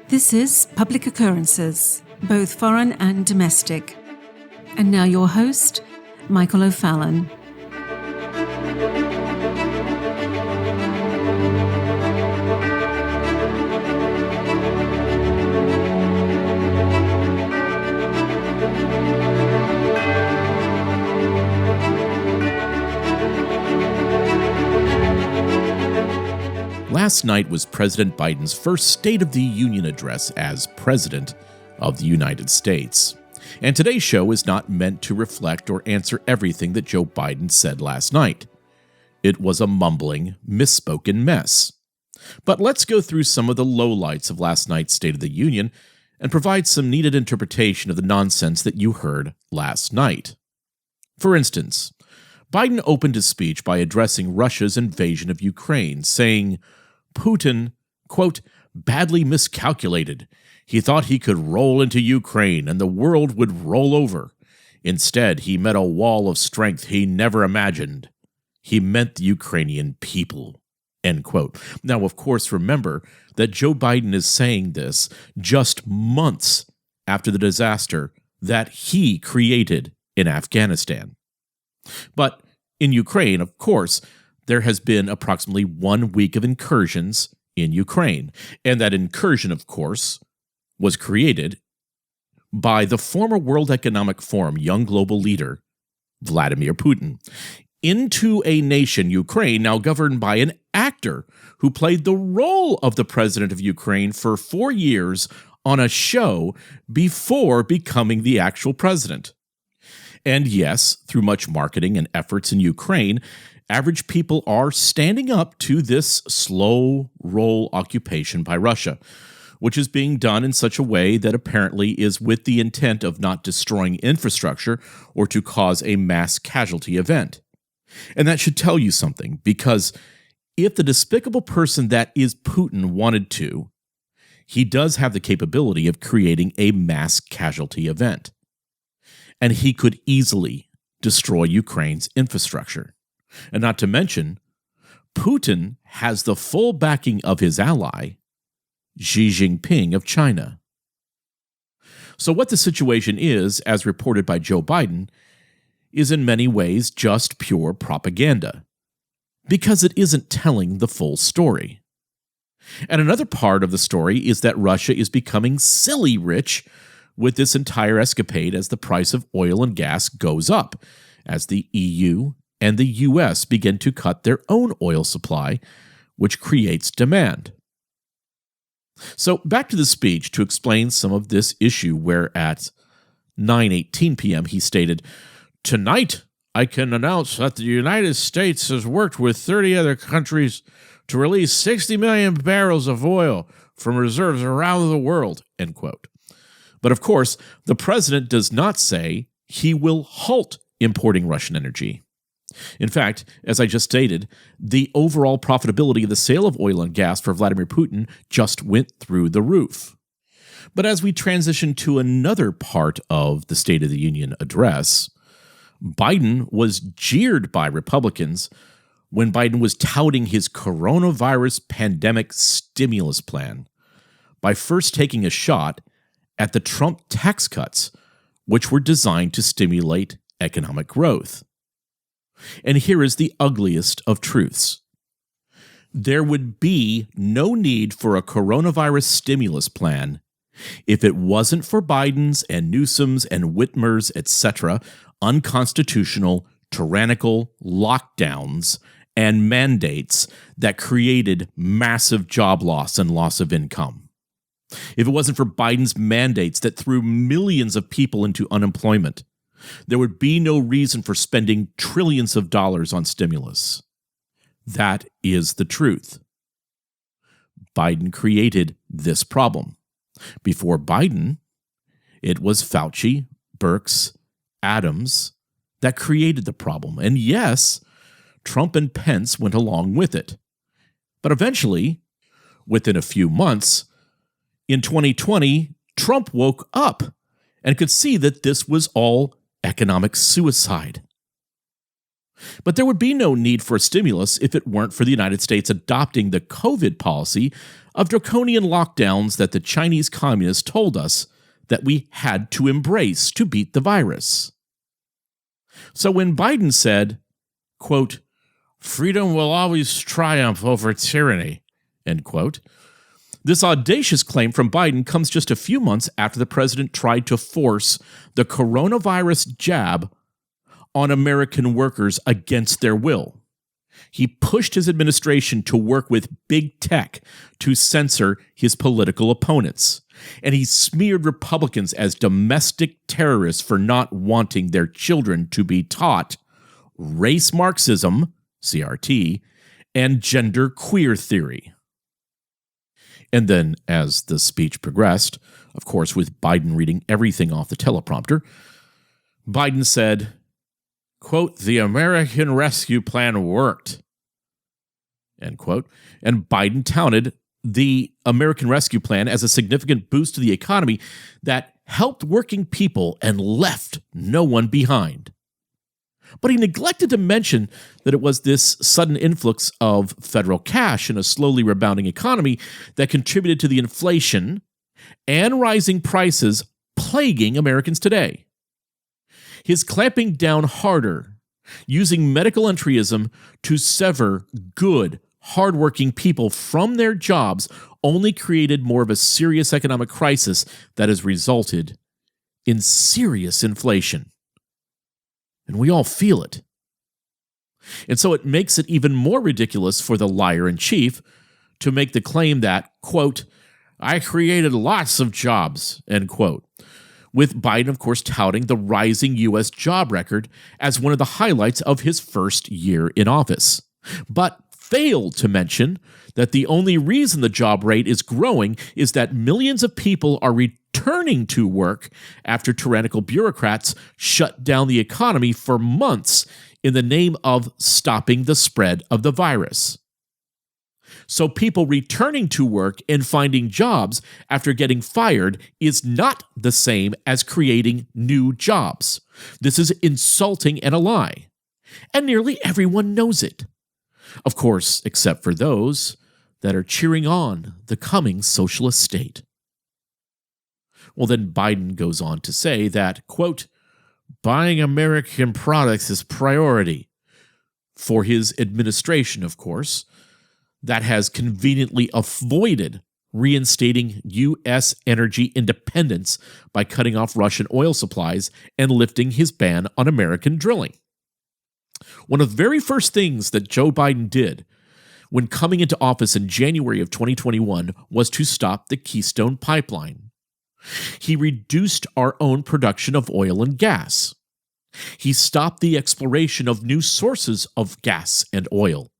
This is Public Occurrences, both foreign and domestic. And now your host, Michael O'Fallon. Last night was President Biden's first State of the Union address as President of the United States. And today's show is not meant to reflect or answer everything that Joe Biden said last night. It was a mumbling, misspoken mess. But let's go through some of the lowlights of last night's State of the Union and provide some needed interpretation of the nonsense that you heard last night. For instance, Biden opened his speech by addressing Russia's invasion of Ukraine, saying, Putin, quote, badly miscalculated. He thought he could roll into Ukraine and the world would roll over. Instead, he met a wall of strength he never imagined. He meant the Ukrainian people, end quote. Now, of course, remember that Joe Biden is saying this just months after the disaster that he created in Afghanistan. But in Ukraine, of course, there has been approximately 1 week of incursions in Ukraine. And that incursion, of course, was created by the former World Economic Forum young global leader, Vladimir Putin, into a nation, Ukraine, now governed by an actor who played the role of the president of Ukraine for 4 years on a show before becoming the actual president. And yes, through much marketing and efforts in Ukraine, average people are standing up to this slow roll occupation by Russia, which is being done in such a way that apparently is with the intent of not destroying infrastructure or to cause a mass casualty event. And that should tell you something, because if the despicable person that is Putin wanted to, he does have the capability of creating a mass casualty event. And he could easily destroy Ukraine's infrastructure. And not to mention, Putin has the full backing of his ally, Xi Jinping of China. So what the situation is, as reported by Joe Biden, is in many ways just pure propaganda, because it isn't telling the full story. And another part of the story is that Russia is becoming silly rich with this entire escapade as the price of oil and gas goes up, as the EU and the US begin to cut their own oil supply, which creates demand. So back to the speech to explain some of this issue, where at 9:18 p.m. he stated, "Tonight I can announce that the United States has worked with 30 other countries to release 60 million barrels of oil from reserves around the world," end quote. But of course, the president does not say he will halt importing Russian energy. In fact, as I just stated, the overall profitability of the sale of oil and gas for Vladimir Putin just went through the roof. But as we transition to another part of the State of the Union address, Biden was jeered by Republicans when Biden was touting his coronavirus pandemic stimulus plan by first taking a shot at the Trump tax cuts, which were designed to stimulate economic growth. And here is the ugliest of truths. There would be no need for a coronavirus stimulus plan if it wasn't for Biden's and Newsom's and Whitmer's, etc., unconstitutional, tyrannical lockdowns and mandates that created massive job loss and loss of income. If it wasn't for Biden's mandates that threw millions of people into unemployment, there would be no reason for spending trillions of dollars on stimulus. That is the truth. Biden created this problem. Before Biden, it was Fauci, Birx, Adams that created the problem. And yes, Trump and Pence went along with it. But eventually, within a few months, in 2020, Trump woke up and could see that this was all economic suicide. But there would be no need for a stimulus if it weren't for the United States adopting the COVID policy of draconian lockdowns that the Chinese communists told us that we had to embrace to beat the virus. So when Biden said, quote, "Freedom will always triumph over tyranny," end quote, this audacious claim from Biden comes just a few months after the president tried to force the coronavirus jab on American workers against their will. He pushed his administration to work with big tech to censor his political opponents. And he smeared Republicans as domestic terrorists for not wanting their children to be taught race Marxism, CRT, and gender queer theory. And then, as the speech progressed, of course, with Biden reading everything off the teleprompter, Biden said, quote, "The American Rescue Plan worked," end quote. And Biden touted the American Rescue Plan as a significant boost to the economy that helped working people and left no one behind. But he neglected to mention that it was this sudden influx of federal cash in a slowly rebounding economy that contributed to the inflation and rising prices plaguing Americans today. His clamping down harder, using medical entryism to sever good, hardworking people from their jobs, only created more of a serious economic crisis that has resulted in serious inflation. And we all feel it. And so it makes it even more ridiculous for the liar-in-chief to make the claim that, quote, "I created lots of jobs," end quote, with Biden, of course, touting the rising U.S. job record as one of the highlights of his first year in office, but failed to mention that the only reason the job rate is growing is that millions of people are returning to work after tyrannical bureaucrats shut down the economy for months in the name of stopping the spread of the virus. So people returning to work and finding jobs after getting fired is not the same as creating new jobs. This is insulting and a lie. And nearly everyone knows it. Of course, except for those that are cheering on the coming socialist state. Well, then Biden goes on to say that, quote, "Buying American products is priority," for his administration, of course, that has conveniently avoided reinstating U.S. energy independence by cutting off Russian oil supplies and lifting his ban on American drilling. One of the very first things that Joe Biden did when coming into office in January of 2021 was to stop the Keystone Pipeline. He reduced our own production of oil and gas. He stopped the exploration of new sources of gas and oil.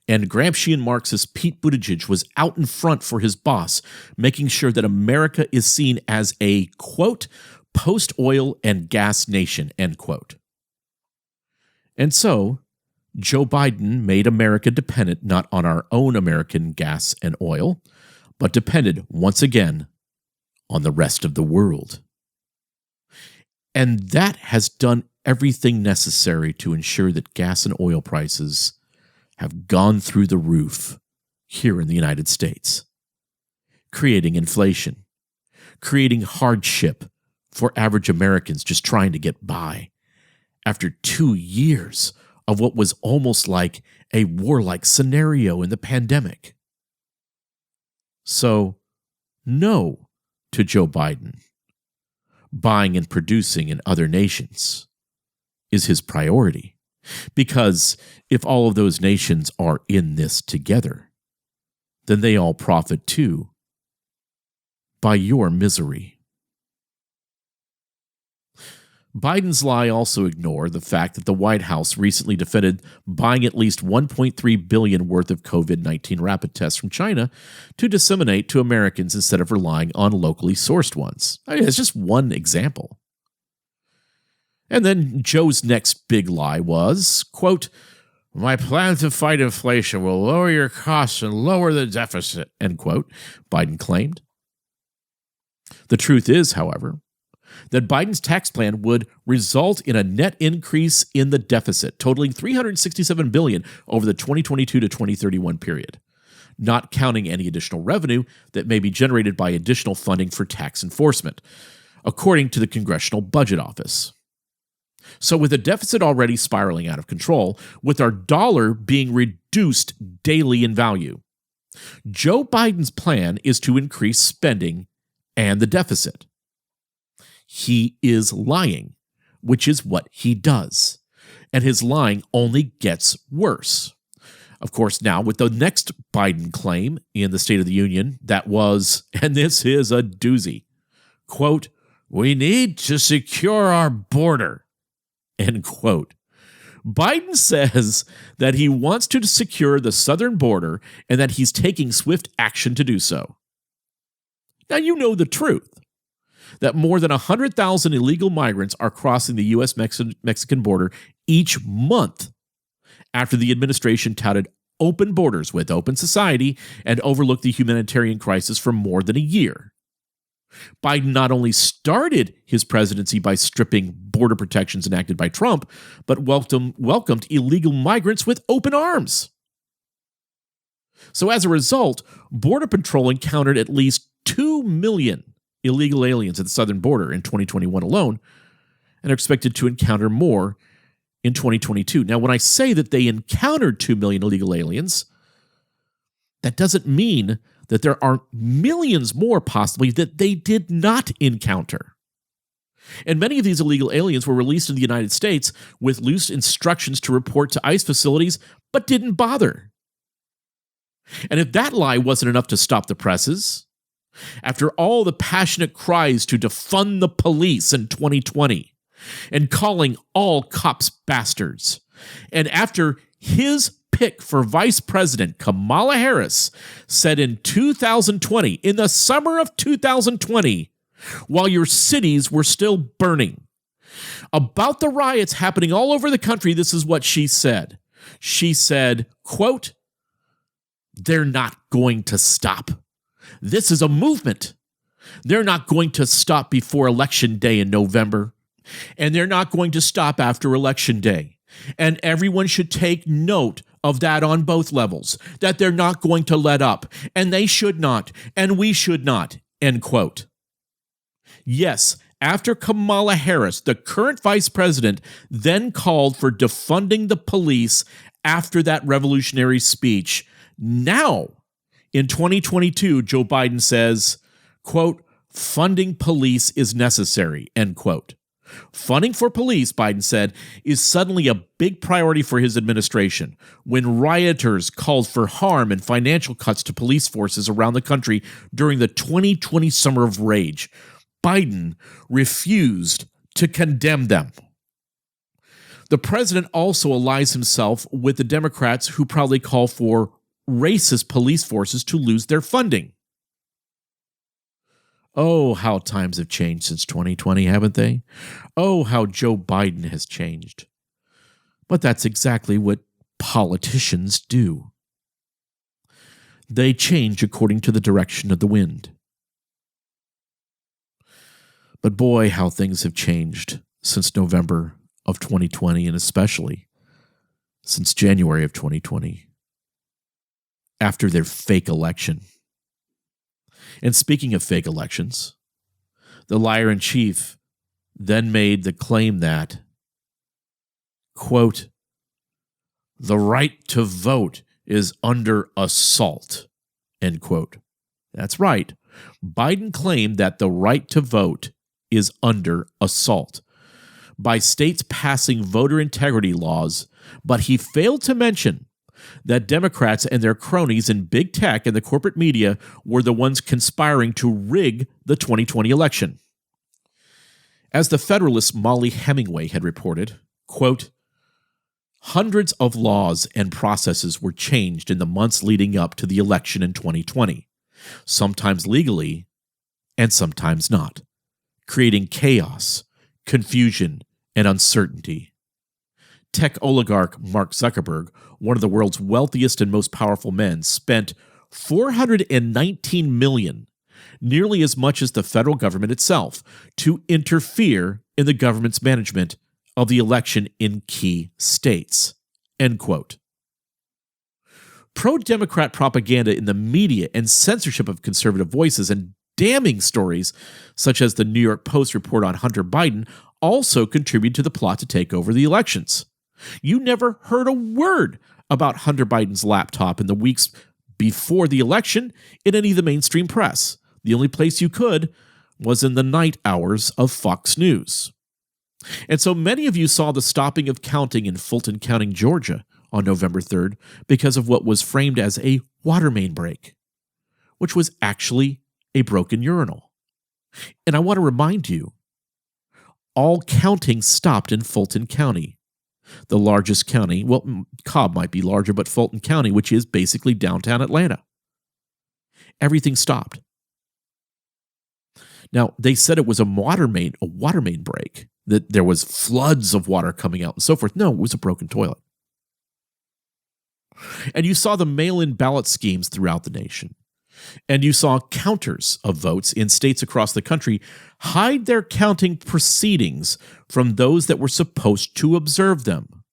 And Gramscian Marxist Pete Buttigieg was out in front for his boss, making sure that America is seen as a, quote, "post-oil and gas nation," end quote. And so, Joe Biden made America dependent not on our own American gas and oil, but depended once again on the rest of the world. And that has done everything necessary to ensure that gas and oil prices have gone through the roof here in the United States, creating inflation, creating hardship for average Americans just trying to get by after 2 years of what was almost like a warlike scenario in the pandemic. So, no to Joe Biden. Buying and producing in other nations is his priority. Because if all of those nations are in this together, then they all profit too by your misery. Biden's lie also ignored the fact that the White House recently defended buying at least $1.3 billion worth of COVID-19 rapid tests from China to disseminate to Americans instead of relying on locally sourced ones. I mean, it's just one example. And then Joe's next big lie was, quote, "My plan to fight inflation will lower your costs and lower the deficit," end quote, Biden claimed. The truth is, however, that Biden's tax plan would result in a net increase in the deficit, totaling $367 billion over the 2022 to 2031 period, not counting any additional revenue that may be generated by additional funding for tax enforcement, according to the Congressional Budget Office. So with the deficit already spiraling out of control, with our dollar being reduced daily in value, Joe Biden's plan is to increase spending and the deficit. He is lying, which is what he does. And his lying only gets worse. Of course, now with the next Biden claim in the State of the Union, that was, and this is a doozy, quote, "We need to secure our border," end quote. Biden says that he wants to secure the southern border and that he's taking swift action to do so. Now, you know the truth, that more than 100,000 illegal migrants are crossing the U.S.-Mexican border each month after the administration touted open borders with open society and overlooked the humanitarian crisis for more than a year. Biden not only started his presidency by stripping border protections enacted by Trump, but welcomed illegal migrants with open arms. So as a result, Border Patrol encountered at least 2 million illegal aliens at the southern border in 2021 alone, and are expected to encounter more in 2022. Now, when I say that they encountered 2 million illegal aliens, that doesn't mean that there aren't millions more possibly that they did not encounter. And many of these illegal aliens were released in the United States with loose instructions to report to ICE facilities, but didn't bother. And if that lie wasn't enough to stop the presses, after all the passionate cries to defund the police in 2020 and calling all cops bastards, and after his pick for vice president, Kamala Harris, said in 2020, in the summer of 2020, while your cities were still burning, about the riots happening all over the country, this is what she said. She said, quote, "They're not going to stop. This is a movement. They're not going to stop before Election Day in November, and they're not going to stop after Election Day. And everyone should take note of that on both levels, that they're not going to let up, and they should not, and we should not," end quote. Yes, after Kamala Harris, the current vice president, then called for defunding the police after that revolutionary speech, now, in 2022, Joe Biden says, quote, "Funding police is necessary," end quote. Funding for police, Biden said, is suddenly a big priority for his administration when rioters called for harm and financial cuts to police forces around the country during the 2020 Summer of Rage. Biden refused to condemn them. The president also allies himself with the Democrats who proudly call for racist police forces to lose their funding. Oh, how times have changed since 2020, haven't they? Oh, how Joe Biden has changed. But that's exactly what politicians do. They change according to the direction of the wind. But boy, how things have changed since November of 2020, and especially since January of 2020, after their fake election. And speaking of fake elections, the liar-in-chief then made the claim that, quote, "The right to vote is under assault," end quote. That's right. Biden claimed that the right to vote is under assault by states passing voter integrity laws, but he failed to mention that Democrats and their cronies in big tech and the corporate media were the ones conspiring to rig the 2020 election. As the Federalist's Molly Hemingway had reported, quote, "Hundreds of laws and processes were changed in the months leading up to the election in 2020, sometimes legally and sometimes not, creating chaos, confusion, and uncertainty. Tech oligarch Mark Zuckerberg, one of the world's wealthiest and most powerful men, spent $419 million nearly as much as the federal government itself, to interfere in the government's management of the election in key states. End quote. Pro-Democrat propaganda in the media and censorship of conservative voices and damning stories, such as the New York Post report on Hunter Biden, also contribute to the plot to take over the elections. You never heard a word about Hunter Biden's laptop in the weeks before the election in any of the mainstream press. The only place you could was in the night hours of Fox News. And so many of you saw the stopping of counting in Fulton County, Georgia on November 3rd because of what was framed as a water main break, which was actually a broken urinal. And I want to remind you, all counting stopped in Fulton County, the largest county. Well, Cobb might be larger, but Fulton County, which is basically downtown Atlanta. Everything stopped. Now, they said it was a water main break, that there was floods of water coming out and so forth. No, it was a broken toilet. And you saw the mail-in ballot schemes throughout the nation. And you saw counters of votes in states across the country hide their counting proceedings from those that were supposed to observe them.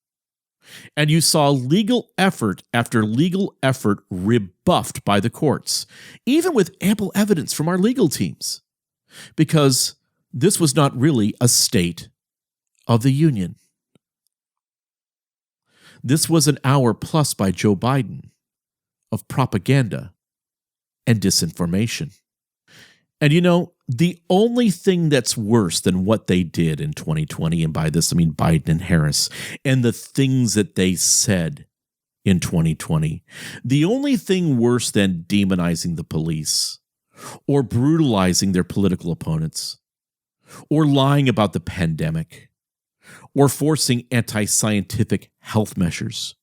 And you saw legal effort after legal effort rebuffed by the courts, even with ample evidence from our legal teams, because this was not really a state of the union. This was an hour plus by Joe Biden of propaganda and disinformation. And you know, the only thing that's worse than what they did in 2020, and by this I mean Biden and Harris, and the things that they said in 2020, the only thing worse than demonizing the police or brutalizing their political opponents or lying about the pandemic or forcing anti-scientific health measures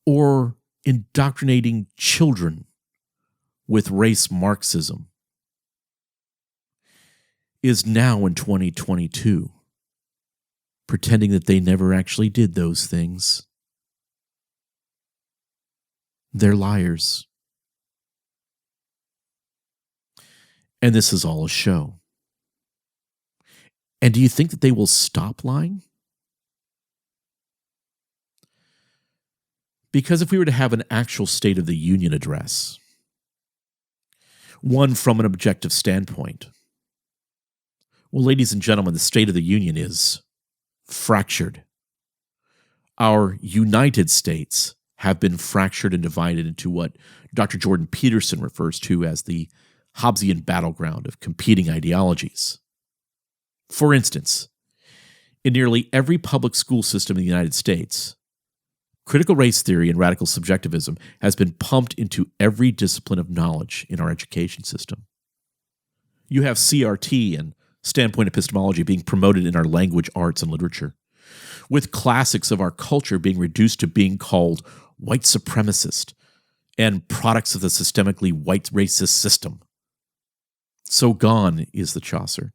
or indoctrinating children with race Marxism is now in 2022, pretending that they never actually did those things. They're liars. And this is all a show. And do you think that they will stop lying? Because if we were to have an actual State of the Union address, one from an objective standpoint, well, ladies and gentlemen, the State of the Union is fractured. Our United States have been fractured and divided into what Dr. Jordan Peterson refers to as the Hobbesian battleground of competing ideologies. For instance, in nearly every public school system in the United States, critical race theory and radical subjectivism has been pumped into every discipline of knowledge in our education system. You have CRT and standpoint epistemology being promoted in our language, arts, and literature, with classics of our culture being reduced to being called white supremacist and products of the systemically white racist system. So gone is the Chaucer,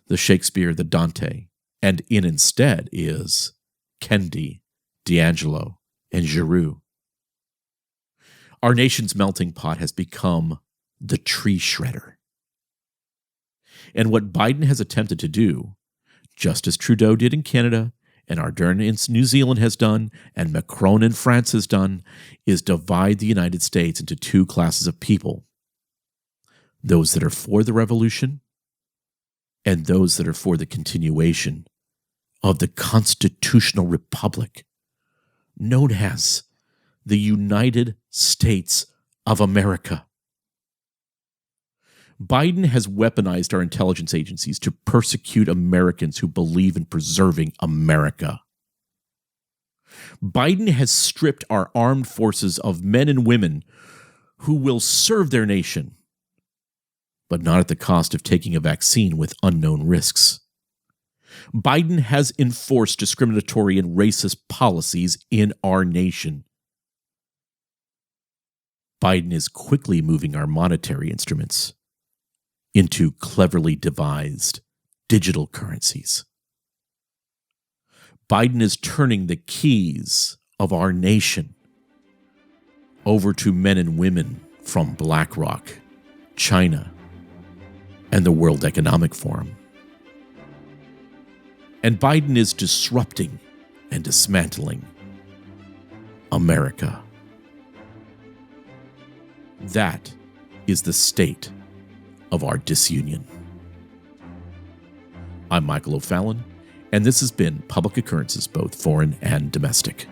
the Shakespeare, the Dante, and in instead is Kendi, D'Angelo, and Giroux. Our nation's melting pot has become the tree shredder. And what Biden has attempted to do, just as Trudeau did in Canada, and Ardern in New Zealand has done, and Macron in France has done, is divide the United States into two classes of people. Those that are for the revolution and those that are for the continuation of the constitutional republic known as the United States of America. Biden has weaponized our intelligence agencies to persecute Americans who believe in preserving America. Biden has stripped our armed forces of men and women who will serve their nation, but not at the cost of taking a vaccine with unknown risks. Biden has enforced discriminatory and racist policies in our nation. Biden is quickly moving our monetary instruments into cleverly devised digital currencies. Biden is turning the keys of our nation over to men and women from BlackRock, China, and the World Economic Forum. And Biden is disrupting and dismantling America. That is the state of our disunion. I'm Michael O'Fallon, and this has been Public Occurrences, both foreign and domestic.